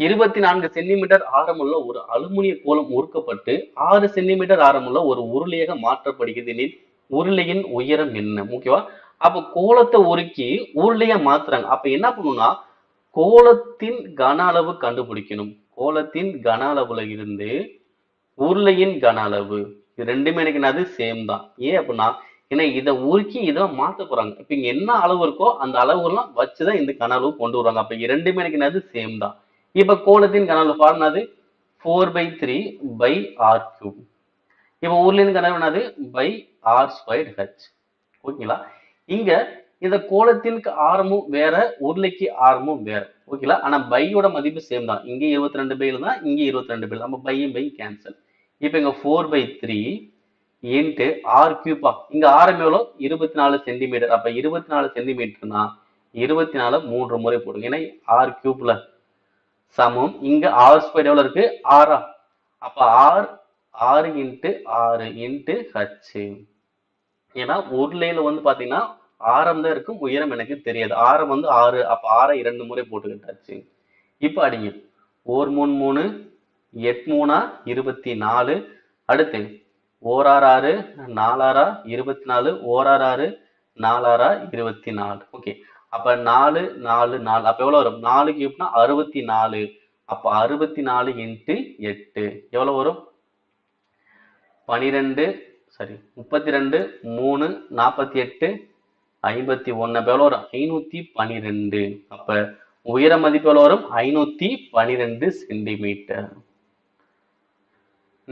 24 centimetre ஆரமுள்ள ஒரு அலுமினிய கோளம் உருக்கப்பட்டு 6 சென்டிமீட்டர் ஆரமுள்ள ஒரு உருளையாக மாற்றப்படுகிறது எனில் உருளையின் உயரம் என்ன? ஓகேவா? அப்ப கோளத்தை உருக்கி உருளையா மாத்துறாங்க. அப்ப என்ன பண்ணணும்னா கோளத்தின் கன அளவு கண்டுபிடிக்கணும். கோளத்தின் கன அளவுல இருந்து உருளையின் கன அளவு இது ரெண்டுமே எனக்கு என்னது சேம் தான். ஏன் அப்படின்னா ஏன்னா இதை உருக்கி இதை மாத்த போறாங்க. இப்ப இங்க என்ன அளவு இருக்கோ அந்த அளவுகள்லாம் வச்சுதான் இந்த கன அளவு கொண்டு வருவாங்க. அப்ப இரண்டுமே எனக்கு என்னது சேம் தான். இப்ப கோளத்தின் கன அளவு ஃபார்முலா என்னது 4/3/r3. இப்ப உருளையின் கன அளவு என்னது by r²h. ஓகேங்களா? இங்க இந்த கோளத்தின் ஆரமும் வேற உருளைக்கு ஆரமும் வேற. ஓகேங்களா? ஆனா பையோட மதிப்பு சேம் தான். இங்க 22 பை தான், இங்க 22 பை. நம்ம பை கேன்சல். இப்ப இங்க 4/3 இன்ட்டு ஆர் கியூபா. இங்க ஆரம் எவ்வளோ 24 சென்டிமீட்டர். அப்ப 24 சென்டிமீட்டர்னா 24 3 முறை போடும். ஏன்னா ஆர் கியூப்ல சமம். இங்க r² எவ்வளவு இருக்கு 6. அப்ப ஆறு இன்ட்டு 6 இன்ட்டு ஹச். ஏன்னா உருளையில வந்து பாத்தீங்கன்னா ஆரம் தான் இருக்கும், உயரம் எனக்கு தெரியாது. ஆரம் வந்து 6. அப்ப 6 2 முறை போட்டுக்கிட்டாச்சு. இப்ப அடிங்க 4 3 3 8 3 24. அடுத்து 1 6 4 6 24 1 6 4 6 24. ஓகே. அப்ப 4 4 4 அப்ப எவ்வளவு வரும் 4 கியூப்னா 64. அப்ப 64 இன்ட்டு 8 எவ்வளவு வரும் 12 சரி 32 3 48 51. அப்ப எவ்வளவு வரும் 512. அப்ப உயர மதிப்பு எவ்வளவு வரும் 512 சென்டிமீட்டர்.